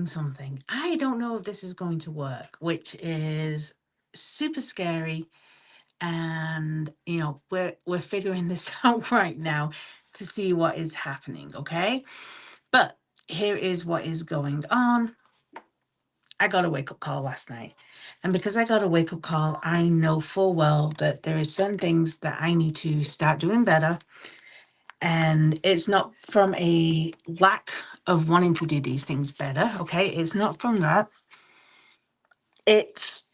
Something. I don't know if this is going to work, which is super scary. And we're figuring this out right now to see what is happening, okay? But here is what is going on. I got a wake up call last night. And because I got a wake up call, I know full well that there is certain things that I need to start doing better. And it's not from a lack of wanting to do these things better, okay? It's not from that. It's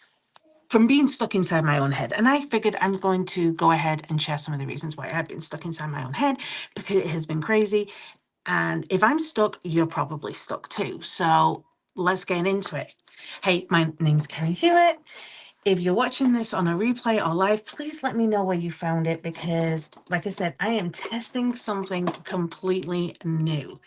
from being stuck inside my own head. And I figured I'm going to go ahead and share some of the reasons why I've been stuck inside my own head, because it has been crazy. And if I'm stuck, you're probably stuck too. So let's get into it. Hey, my name's Carrie Hewitt. If you're watching this on a replay or live, please let me know where you found it, because, like I said, I am testing something completely new,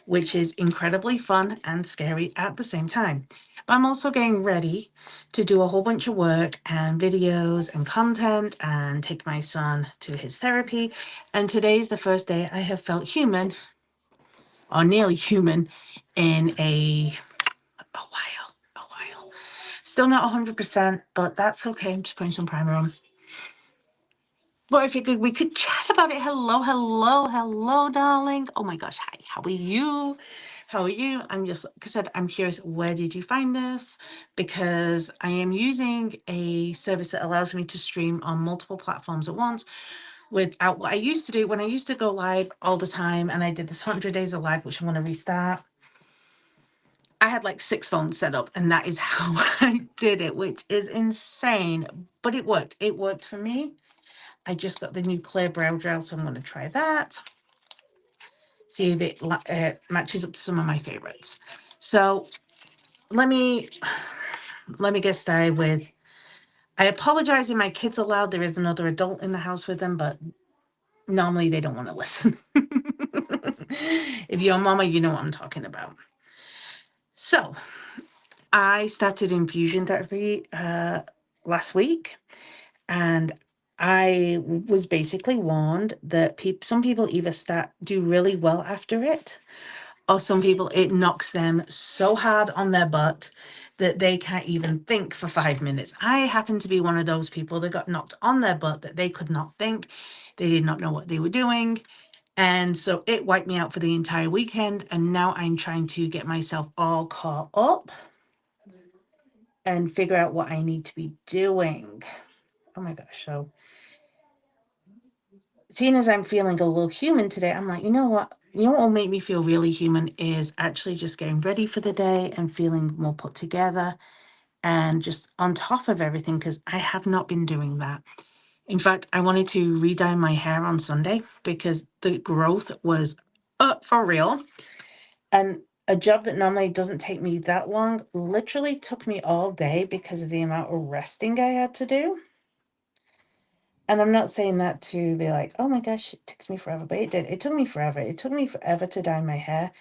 which is incredibly fun and scary at the same time. But I'm also getting ready to do a whole bunch of work and videos and content and take my son to his therapy. And today's the first day I have felt human, or nearly human, in a while. A while. Still not 100%, but that's okay. I'm just putting some primer on. But I figured we could chat about it. Hello, hello, hello, darling. Oh my gosh, hi. How are you? How are you? I'm just, like I said, I'm curious, where did you find this? Because I am using a service that allows me to stream on multiple platforms at once without what I used to do when I used to go live all the time. And I did this 100 days of live, which I'm going to restart. I had like 6 phones set up, and that is how I did it, which is insane. But it worked. It worked for me. I just got the new Clear Brow Gel, so I'm going to try that. See if it matches up to some of my favorites. So let me get started with. I apologize if my kids are loud. There is another adult in the house with them, but normally they don't want to listen. If you're a mama, you know what I'm talking about. So I started infusion therapy last week, and I was basically warned that some people either do really well after it, or some people it knocks them so hard on their butt that they can't even think for 5 minutes. I happen to be one of those people that got knocked on their butt that they could not think. They did not know what they were doing. And so it wiped me out for the entire weekend. And now I'm trying to get myself all caught up and figure out what I need to be doing. Oh my gosh. So, seeing as I'm feeling a little human today, I'm like, you know what? You know what will make me feel really human is actually just getting ready for the day and feeling more put together and just on top of everything, because I have not been doing that. In fact, I wanted to re-dye my hair on Sunday because the growth was up for real. And a job that normally doesn't take me that long literally took me all day because of the amount of resting I had to do. And I'm not saying that to be like, oh my gosh, it takes me forever, but it did. It took me forever. It took me forever to dye my hair.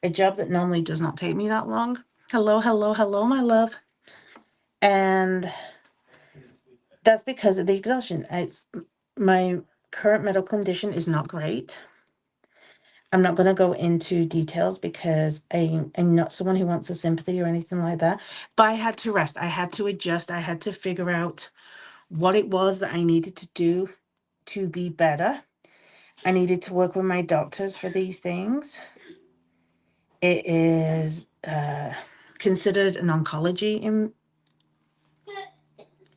A job that normally does not take me that long. Hello, hello, hello, my love. And that's because of the exhaustion. It's my current medical condition is not great. I'm not going to go into details because I'm not someone who wants a sympathy or anything like that. But I had to rest. I had to adjust. I had to figure out what it was that I needed to do to be better. I needed to work with my doctors for these things. It is considered an oncology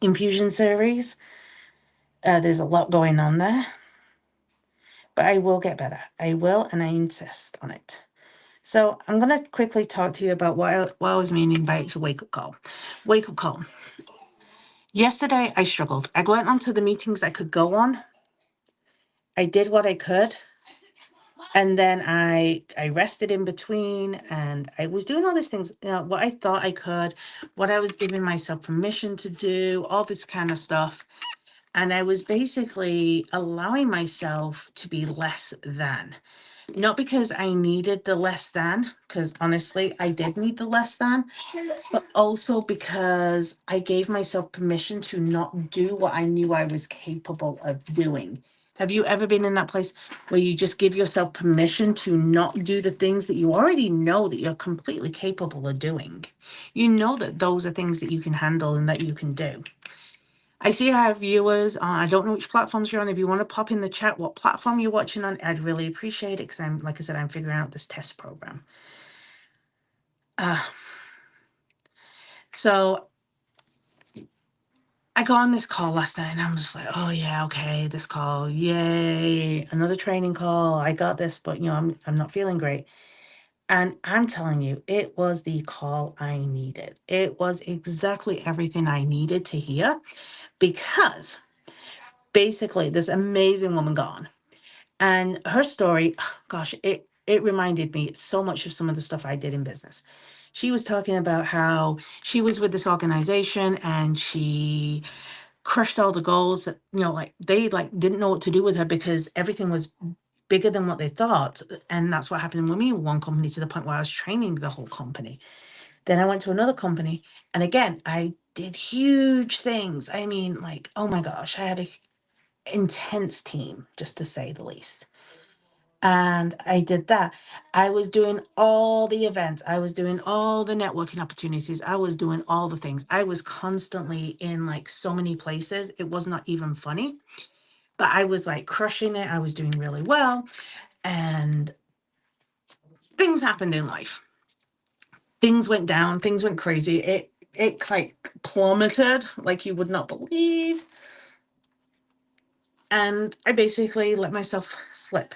infusion series. There's a lot going on there, but I will get better. I will, and I insist on it. So I'm going to quickly talk to you about what I was meaning by it's a wake-up call. Wake-up call. Yesterday, I struggled. I went on to the meetings I could go on. I did what I could. And then I rested in between, and I was doing all these things, what I thought I could, what I was giving myself permission to do, all this kind of stuff. And I was basically allowing myself to be less than. Not because I needed the less than, because honestly, I did need the less than, but also because I gave myself permission to not do what I knew I was capable of doing. Have you ever been in that place where you just give yourself permission to not do the things that you already know that you're completely capable of doing? You know that those are things that you can handle and that you can do. I see I have viewers. I don't know which platforms you're on. If you want to pop in the chat what platform you're watching on, I'd really appreciate it, because I'm, like I said, I'm figuring out this test program. So I got on this call last night and I'm just like, oh yeah, okay, this call, yay, another training call. I got this, but I'm not feeling great. And I'm telling you, it was the call I needed. It was exactly everything I needed to hear, because basically this amazing woman got on, and her story, gosh, it reminded me so much of some of the stuff I did in business. She was talking about how she was with this organization and she crushed all the goals that, like they didn't know what to do with her because everything was bigger than what they thought. And that's what happened with me in one company, to the point where I was training the whole company. Then I went to another company, and again, I did huge things. I mean, like, oh my gosh, I had a intense team, just to say the least. And I did that. I was doing all the events. I was doing all the networking opportunities. I was doing all the things. I was constantly in like so many places. It was not even funny, but I was like crushing it. I was doing really well. And things happened in life. Things went down. Things went crazy. It like plummeted like you would not believe. And I basically let myself slip.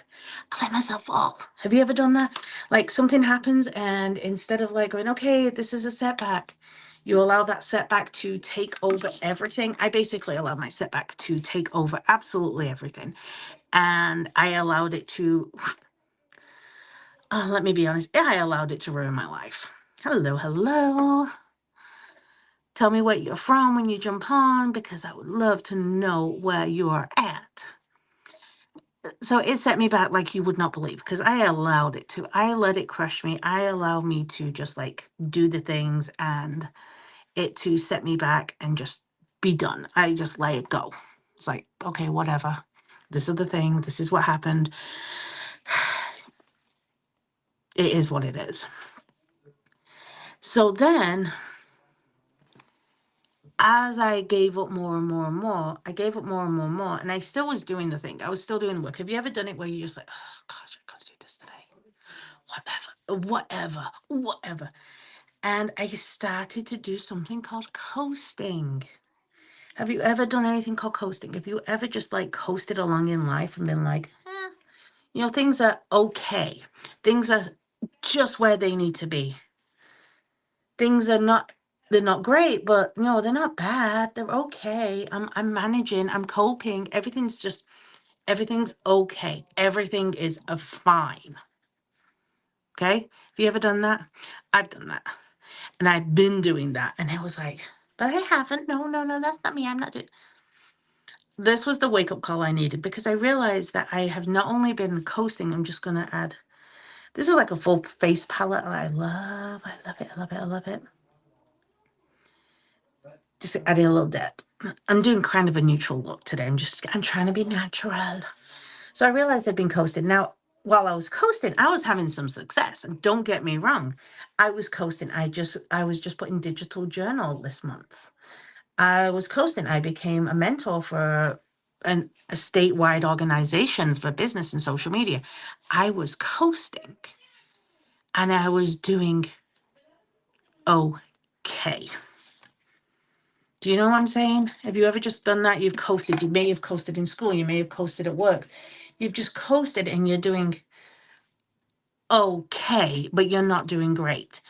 I let myself fall. Have you ever done that? Like something happens, and instead of like going, okay, this is a setback, you allow that setback to take over everything. I basically allowed my setback to take over absolutely everything. And I allowed it to, let me be honest, I allowed it to ruin my life. Hello, hello. Tell me where you're from when you jump on, because I would love to know where you are at. So it set me back like you would not believe, because I allowed it to. I let it crush me. I allowed me to just like do the things and it to set me back and just be done. I just let it go. It's like, okay, whatever. This is the thing. This is what happened. It is what it is. So then, as I gave up more and more and more, I gave up more and more and more, and I still was doing the thing. I was still doing the work. Have you ever done it where you just like, oh gosh, I got to do this today? Whatever. And I started to do something called coasting. Have you ever done anything called coasting? Have you ever just like coasted along in life and been like, things are okay. Things are just where they need to be. Things are not, they're not great, but they're not bad. They're okay. I'm managing, I'm coping. Everything's okay. Everything is a fine. Okay? Have you ever done that? I've done that. And I've been doing that. And it was like, but I haven't. No, that's not me. I'm not doing. This was the wake up call I needed, because I realized that I have not only been coasting, I'm just going to add, this is like a full face palette. And I love it. Just adding a little depth. I'm doing kind of a neutral look today. I'm trying to be natural. So I realized I'd been coasting. Now, while I was coasting, I was having some success. And don't get me wrong, I was coasting. I was just putting digital journal this month. I was coasting. I became a mentor for a statewide organization for business and social media. I was coasting, and I was doing okay. Do you know what I'm saying? Have you ever just done that? You've coasted. You may have coasted in school. You may have coasted at work. You've just coasted and you're doing okay, but you're not doing great.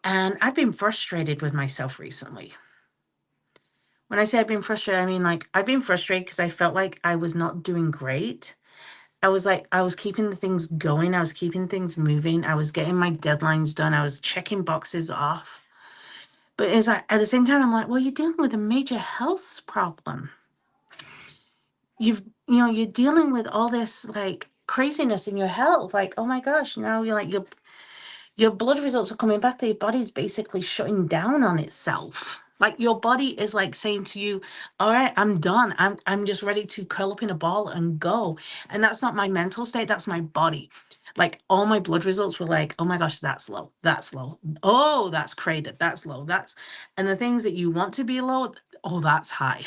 And I've been frustrated with myself recently. When I say I've been frustrated, I mean like I've been frustrated because I felt like I was not doing great. I was keeping the things going. I was keeping things moving. I was getting my deadlines done. I was checking boxes off. But it's like at the same time, I'm like, well, you're dealing with a major health problem. You're dealing with all this like craziness in your health. Like, oh my gosh, now you're like your blood results are coming back. Your body's basically shutting down on itself. Like your body is like saying to you, all right, I'm done. I'm just ready to curl up in a ball and go. And that's not my mental state, that's my body. Like all my blood results were like, oh my gosh, that's low. That's low. Oh, that's cratered. That's low. That's and the things that you want to be low, oh, that's high.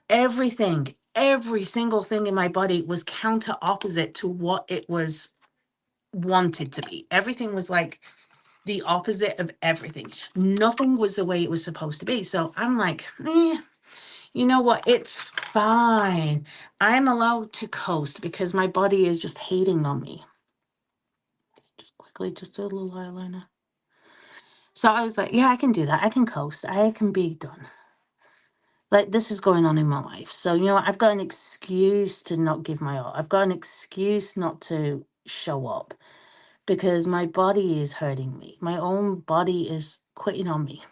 Everything, every single thing in my body was counter opposite to what it was wanted to be. Everything was like the opposite of everything. Nothing was the way it was supposed to be. So I'm like, you know what? It's fine. I'm allowed to coast because my body is just hating on me. Just quickly, just do a little eyeliner. So I was like, yeah, I can do that. I can coast. I can be done. Like this is going on in my life. So, you know, I've got an excuse to not give my all. I've got an excuse not to show up because my body is hurting me. My own body is quitting on me.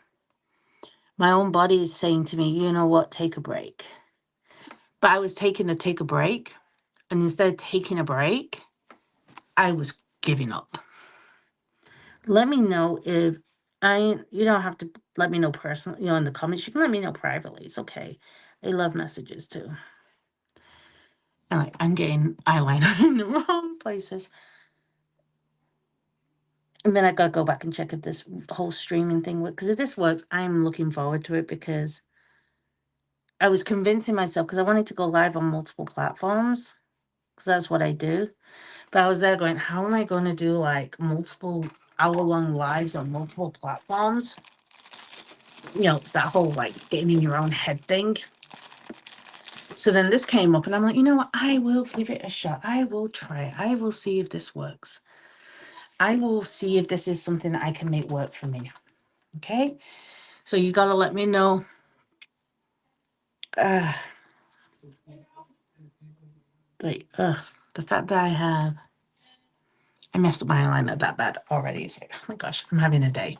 My own body is saying to me, you know what, take a break. But I was taking the take a break. And instead of taking a break, I was giving up. Let me know if you don't have to let me know personally, in the comments. You can let me know privately. It's okay. I love messages too. And I'm getting eyeliner in the wrong places. And then I gotta go back and check if this whole streaming thing works. Because if this works, I'm looking forward to it because I was convincing myself because I wanted to go live on multiple platforms because that's what I do. But I was there going, how am I going to do like multiple hour-long lives on multiple platforms? That whole like getting in your own head thing. So then this came up and I'm like, you know what? I will give it a shot. I will try. I will see if this works. I will see if this is something that I can make work for me. Okay? So you got to let me know. But the fact that I messed up my eyeliner that bad already. It's like, oh my gosh, I'm having a day.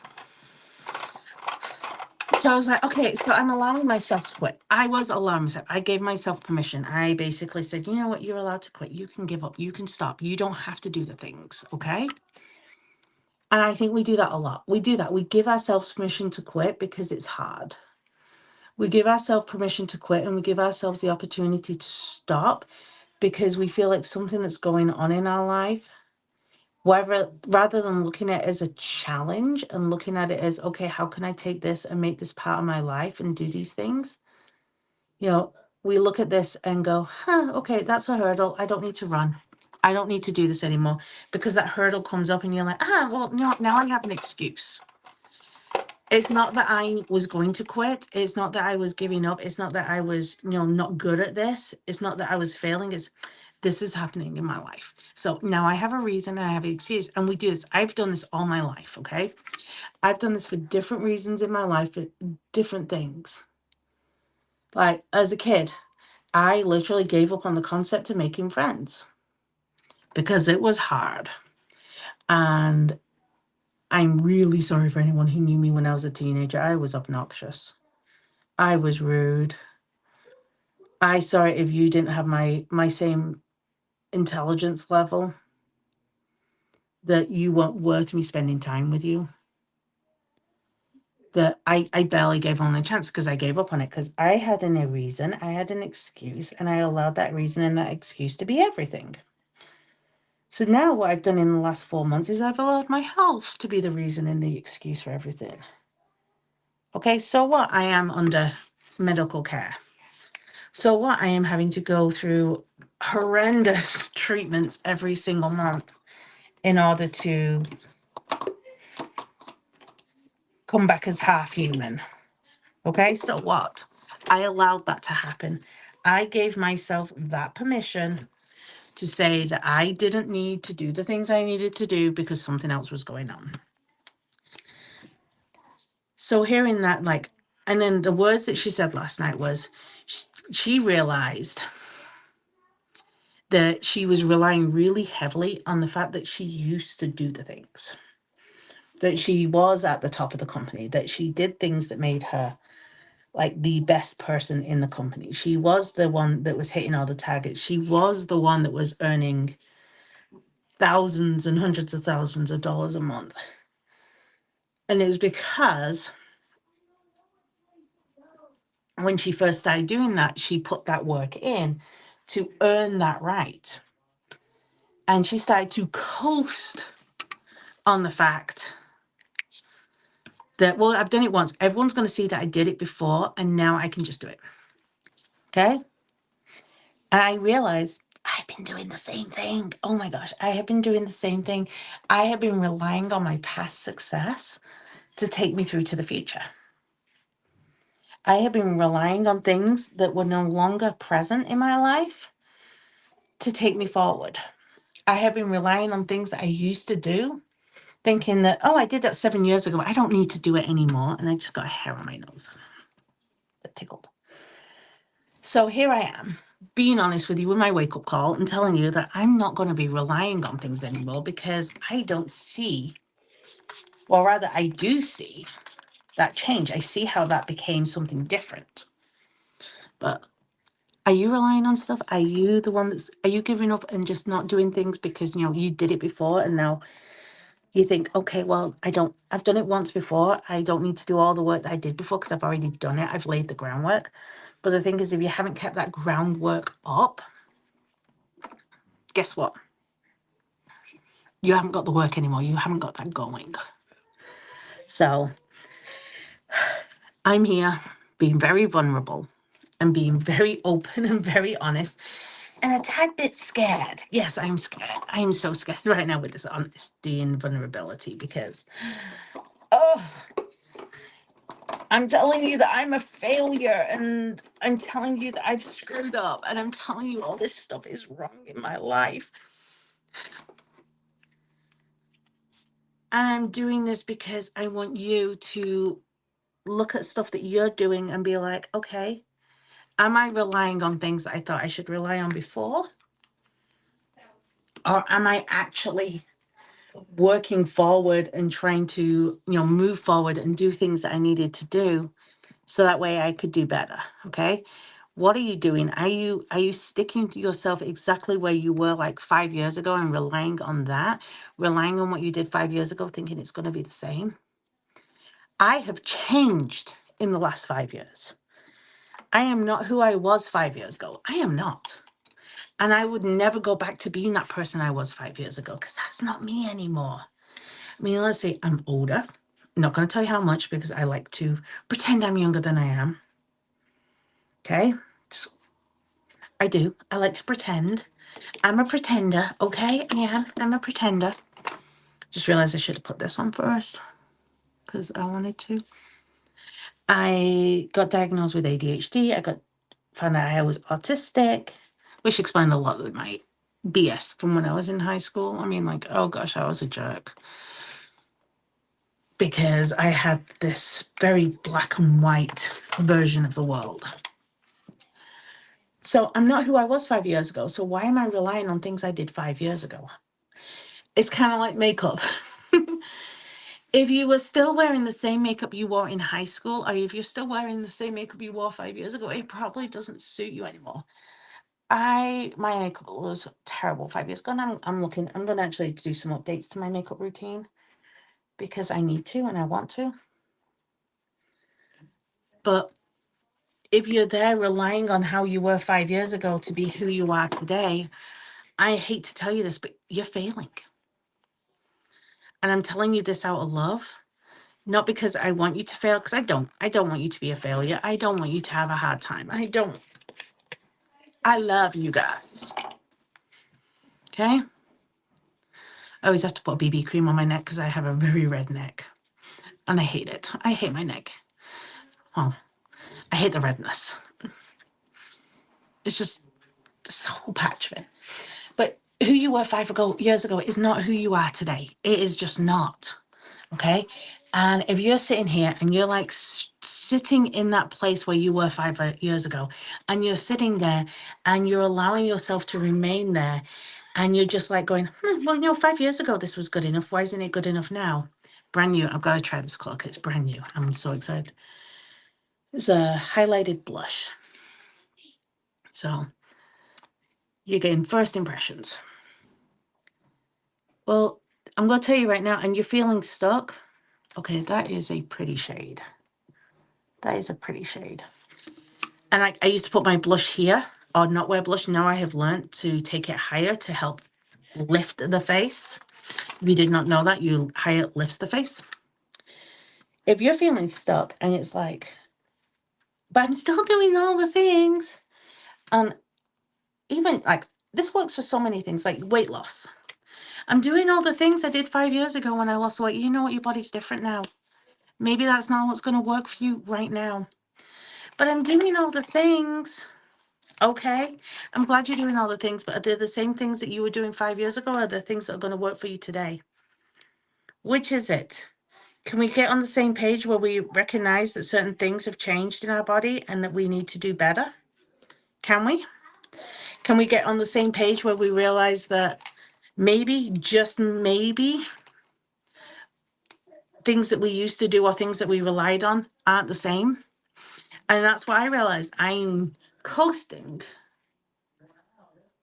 So I was like, okay, so I'm allowing myself to quit. I was allowing myself. I gave myself permission. I basically said, you know what? You're allowed to quit. You can give up. You can stop. You don't have to do the things. Okay. And I think we do that a lot. We do that. We give ourselves permission to quit because it's hard. We give ourselves permission to quit and we give ourselves the opportunity to stop because we feel like something that's going on in our life, rather than looking at it as a challenge and looking at it as, okay, how can I take this and make this part of my life and do these things? We look at this and go, okay, that's a hurdle. I don't need to run. I don't need to do this anymore because that hurdle comes up and you're like, well, no, now I have an excuse. It's not that I was going to quit. It's not that I was giving up. It's not that I was, not good at this. It's not that I was failing. This is happening in my life. So now I have a reason. I have an excuse. And we do this. I've done this all my life, okay? I've done this for different reasons in my life, for different things. Like, as a kid, I literally gave up on the concept of making friends because it was hard. And I'm really sorry for anyone who knew me when I was a teenager. I was obnoxious. I was rude. I sorry if you didn't have my same intelligence level, that you weren't worth me spending time with you. That I barely gave on a chance because I gave up on it because I had a reason, I had an excuse, and I allowed that reason and that excuse to be everything. So now what I've done in the last 4 months is I've allowed my health to be the reason and the excuse for everything. Okay, so what? I am under medical care. So what? I am having to go through horrendous treatments every single month in order to come back as half human. Okay, so what? I allowed that to happen. I gave myself that permission to say that I didn't need to do the things I needed to do because something else was going on. So hearing that, and then the words that she said last night was, she realized that she was relying really heavily on the fact that she used to do the things, that she was at the top of the company, that she did things that made her like the best person in the company. She was the one that was hitting all the targets. She was the one that was earning thousands and hundreds of thousands of dollars a month. And it was because when she first started doing that, she put that work in to earn that right. And she started to coast on the fact that, well, I've done it once. Everyone's going to see that I did it before, and now I can just do it. Okay? And I realized I've been doing the same thing. Oh my gosh, I have been doing the same thing. I have been relying on my past success to take me through to the future. I have been relying on things that were no longer present in my life to take me forward. I have been relying on things that I used to do, thinking that, oh, I did that 7 years ago. I don't need to do it anymore. And I just got a hair on my nose that tickled. So here I am, being honest with you with my wake-up call and telling you that I'm not going to be relying on things anymore, because I don't see, or rather I do see that change. I see how that became something different. But are you relying on stuff? Are you the one are you giving up and just not doing things because, you did it before and now you think, okay, well, I've done it once before. I don't need to do all the work that I did before because I've already done it. I've laid the groundwork. But the thing is, if you haven't kept that groundwork up, guess what? You haven't got the work anymore. You haven't got that going. So I'm here being very vulnerable and being very open and very honest and a tad bit scared. Yes, I'm scared. I am so scared right now with this honesty and vulnerability because, oh, I'm telling you that I'm a failure, and I'm telling you that I've screwed up, and I'm telling you all this stuff is wrong in my life. And I'm doing this because I want you to look at stuff that you're doing and be like, okay, am I relying on things that I thought I should rely on before? Or am I actually working forward and trying to, move forward and do things that I needed to do so that way I could do better? Okay. What are you doing? Are you sticking to yourself exactly where you were like 5 years ago and relying on that, relying on what you did 5 years ago, thinking it's going to be the same? I have changed in the last 5 years. I am not who I was 5 years ago. I am not. And I would never go back to being that person I was 5 years ago, because that's not me anymore. I mean, let's say I'm older. I'm not going to tell you how much because I like to pretend I'm younger than I am. Okay? I do. I like to pretend. I'm a pretender, okay? Yeah, I'm a pretender. Just realized I should have put this on first because I wanted to. I got diagnosed with ADHD. Found out I was autistic, which explained a lot of my BS from when I was in high school. I mean, like, oh gosh, I was a jerk. Because I had this very black and white version of the world. So I'm not who I was 5 years ago. So why am I relying on things I did 5 years ago? It's kind of like makeup. If you were still wearing the same makeup you wore in high school, or if you're still wearing the same makeup you wore 5 years ago, it probably doesn't suit you anymore. My makeup was terrible 5 years ago, and I'm going to actually do some updates to my makeup routine because I need to and I want to. But if you're there relying on how you were 5 years ago to be who you are today, I hate to tell you this, but you're failing. And I'm telling you this out of love, not because I want you to fail, because I don't want you to be a failure. I don't want you to have a hard time. I love you guys. Okay? I always have to put BB cream on my neck because I have a very red neck. And I hate it. I hate my neck. Oh, I hate the redness. It's just this whole patch of it. But who you were 5 years ago is not who you are today. It is just not. Okay? And if you're sitting here and you're like sitting in that place where you were 5 years ago, and you're sitting there and you're allowing yourself to remain there, and you're just like going, well, 5 years ago this was good enough. Why isn't it good enough now? Brand new. I've got to try this clock. It's brand new. I'm so excited. It's a highlighted blush. So you're getting first impressions. Well, I'm going to tell you right now, and you're feeling stuck. Okay, that is a pretty shade. That is a pretty shade. And I used to put my blush here or not wear blush. Now I have learned to take it higher to help lift the face. If you did not know that, higher lifts the face. If you're feeling stuck and it's like, but I'm still doing all the things. And even like this works for so many things, like weight loss. I'm doing all the things I did 5 years ago when I lost weight. You know what? Your body's different now. Maybe that's not what's going to work for you right now. But I'm doing all the things. Okay. I'm glad you're doing all the things, but are they the same things that you were doing 5 years ago? Or are the things that are going to work for you today? Which is it? Can we get on the same page where we recognize that certain things have changed in our body and that we need to do better? Can we? Can we get on the same page where we realize that maybe, just maybe, things that we used to do or things that we relied on aren't the same? And that's what I realized. I'm coasting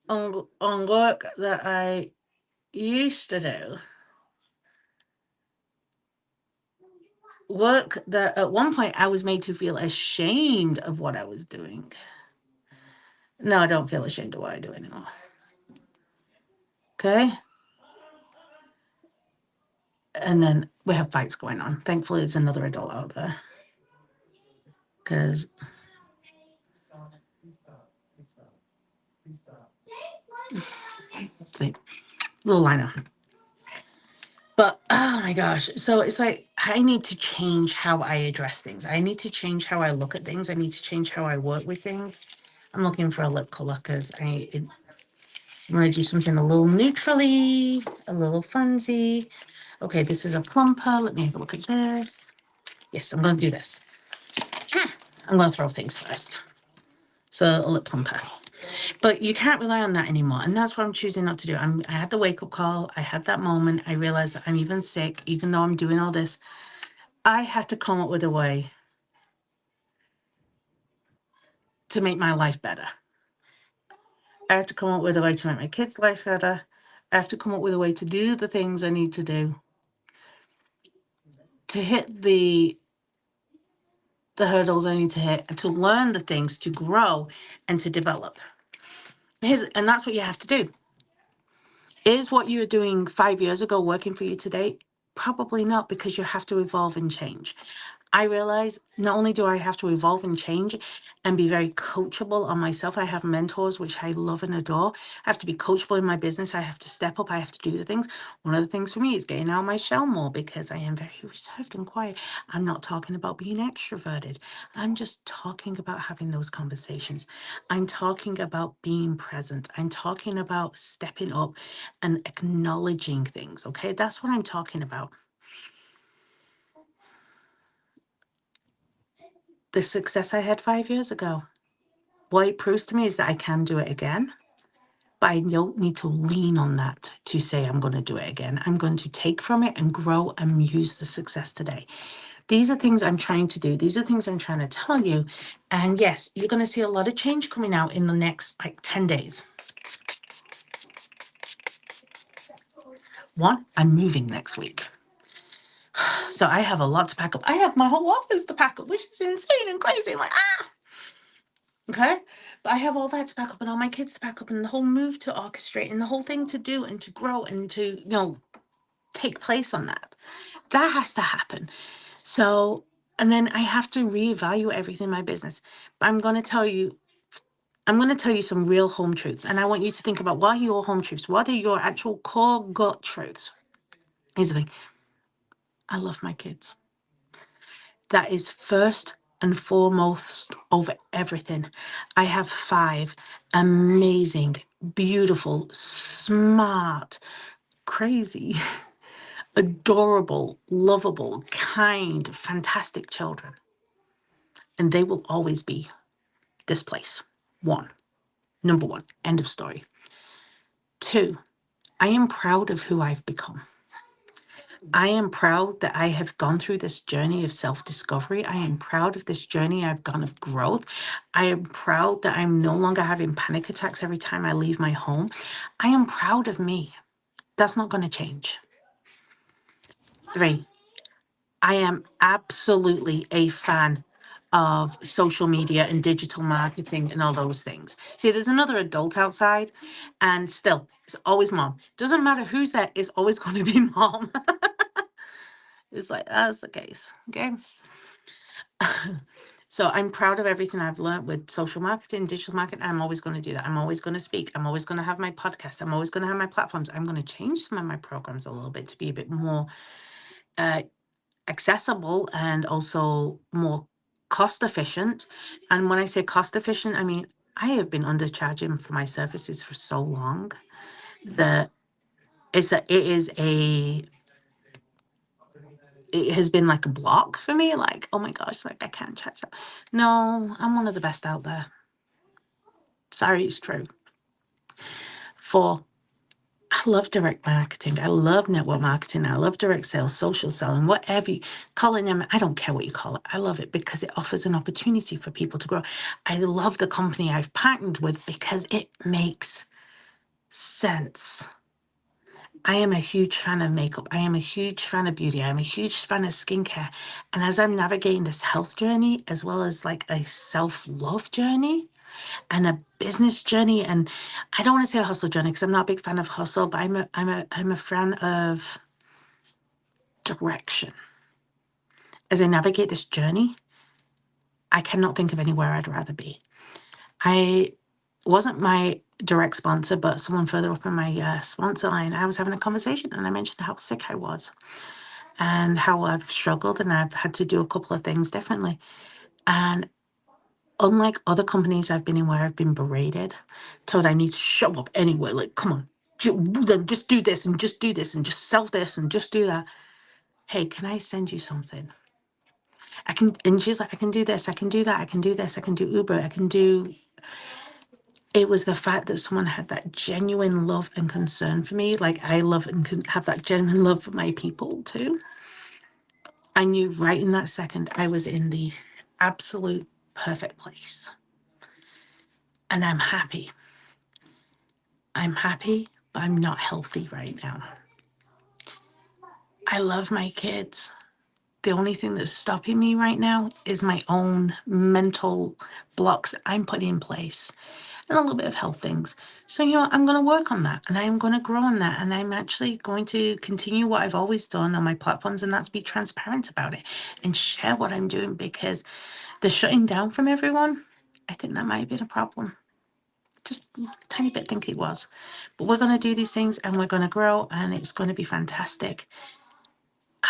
on work that I used to do. Work that at one point I was made to feel ashamed of what I was doing. No, I don't feel ashamed of what I do anymore. Okay? And then we have fights going on. Thankfully, there's another adult out there. Because see, little liner. But oh my gosh. So it's like I need to change how I address things. I need to change how I look at things. I need to change how I work with things. I'm looking for a lip color because I'm going to do something a little neutrally, a little funsy. Okay, this is a plumper. Let me have a look at this. Yes, I'm going to do this. I'm going to throw things first. So a lip plumper. But you can't rely on that anymore. And that's what I'm choosing not to do. I had the wake-up call. I had that moment. I realized that I'm even sick, even though I'm doing all this. I had to come up with a way to make my life better. I have to come up with a way to make my kids' life better. I have to come up with a way to do the things I need to do to hit the hurdles I need to hit, and to learn the things, to grow and to develop. And that's what you have to do. Is what you were doing 5 years ago working for you today? Probably not, because you have to evolve and change. I realize not only do I have to evolve and change and be very coachable on myself, I have mentors, which I love and adore. I have to be coachable in my business. I have to step up. I have to do the things. One of the things for me is getting out of my shell more, because I am very reserved and quiet. I'm not talking about being extroverted. I'm just talking about having those conversations. I'm talking about being present. I'm talking about stepping up and acknowledging things. Okay, that's what I'm talking about. The success I had 5 years ago, what it proves to me is that I can do it again, but I don't need to lean on that to say I'm going to do it again. I'm going to take from it and grow and use the success today. These are things I'm trying to do. These are things I'm trying to tell you. And yes, you're going to see a lot of change coming out in the next 10 days. One, I'm moving next week. So I have a lot to pack up. I have my whole office to pack up, which is insane and crazy. Okay, but I have all that to pack up and all my kids to pack up and the whole move to orchestrate and the whole thing to do and to grow and to, take place on that. That has to happen. So, and then I have to reevaluate everything in my business. But I'm going to tell you some real home truths. And I want you to think about, what are your home truths? What are your actual core gut truths? Here's the thing. I love my kids. That is first and foremost over everything. I have 5 amazing, beautiful, smart, crazy, adorable, lovable, kind, fantastic children. And they will always be this place. Number one, end of story. 2, I am proud of who I've become. I am proud that I have gone through this journey of self-discovery. I am proud of this journey I've gone of growth. I am proud that I'm no longer having panic attacks every time I leave my home. I am proud of me. That's not going to change. 3, I am absolutely a fan of social media and digital marketing and all those things. See, there's another adult outside, and still, it's always mom. Doesn't matter who's there, it's always going to be mom. It's like, that's the case. Okay. So I'm proud of everything I've learned with social marketing, digital marketing. I'm always going to do that. I'm always going to speak. I'm always going to have my podcast. I'm always going to have my platforms. I'm going to change some of my programs a little bit to be a bit more accessible and also more cost efficient. And when I say cost efficient, I mean, I have been undercharging for my services for so long that it has been like a block for me. Like, oh my gosh, like I can't charge that. No, I'm one of the best out there. Sorry, it's true. I love direct marketing. I love network marketing. I love direct sales, social selling, whatever you call it. I don't care what you call it. I love it because it offers an opportunity for people to grow. I love the company I've partnered with because it makes sense. I am a huge fan of makeup. I am a huge fan of beauty. I'm a huge fan of skincare. And as I'm navigating this health journey, as well as like a self-love journey and a business journey, and I don't want to say a hustle journey because I'm not a big fan of hustle, but I'm a fan of direction. As I navigate this journey, I cannot think of anywhere I'd rather be. I wasn't my direct sponsor, but someone further up in my sponsor line, I was having a conversation and I mentioned how sick I was and how I've struggled and I've had to do a couple of things differently. And unlike other companies I've been in where I've been berated, told I need to show up anyway, like, come on, then just do this and just do this and just sell this and just do that. Hey, can I send you something? And she's like, I can do this, I can do that, I can do this, I can do Uber, I can do. It was the fact that someone had that genuine love and concern for me. Like I love and can have that genuine love for my people too. I knew right in that second I was in the absolute perfect place. And I'm happy. I'm happy, but I'm not healthy right now. I love my kids. The only thing that's stopping me right now is my own mental blocks I'm putting in place and a little bit of health things. So, I'm going to work on that and I'm going to grow on that. And I'm actually going to continue what I've always done on my platforms, and that's be transparent about it and share what I'm doing, because the shutting down from everyone, I think that might have been a problem. Just a tiny bit think it was. But we're going to do these things and we're going to grow and it's going to be fantastic.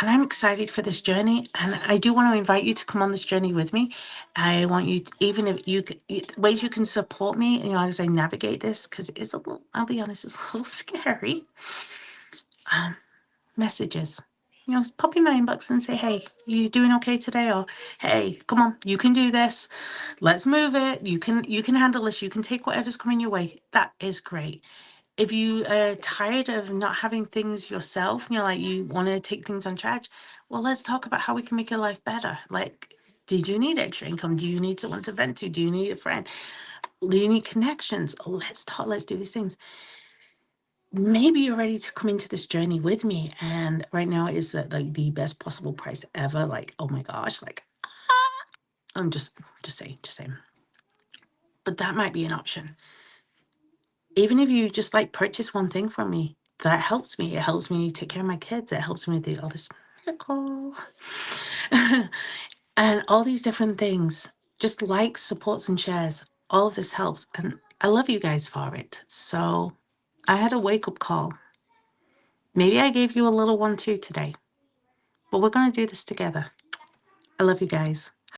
And I'm excited for this journey. And I do want to invite you to come on this journey with me. I want you, even if you, ways you can support me, as I navigate this, because it is a little, I'll be honest, it's a little scary. Messages. Pop in my inbox and say, hey, you doing okay today? Or, hey, come on, you can do this. Let's move it. You can handle this. You can take whatever's coming your way. That is great. If you are tired of not having things yourself, and you want to take things on charge, well, let's talk about how we can make your life better. Like, did you need extra income? Do you need someone to vent to? Do you need a friend? Do you need connections? Oh, let's do these things. Maybe you're ready to come into this journey with me. And right now is the best possible price ever. Like, oh my gosh, I'm just saying. But that might be an option. Even if you just purchase one thing from me, that helps me. It helps me take care of my kids. It helps me do all this medical and all these different things. Just likes, supports, and shares. All of this helps. And I love you guys for it. So I had a wake-up call. Maybe I gave you a little one too today. But we're going to do this together. I love you guys.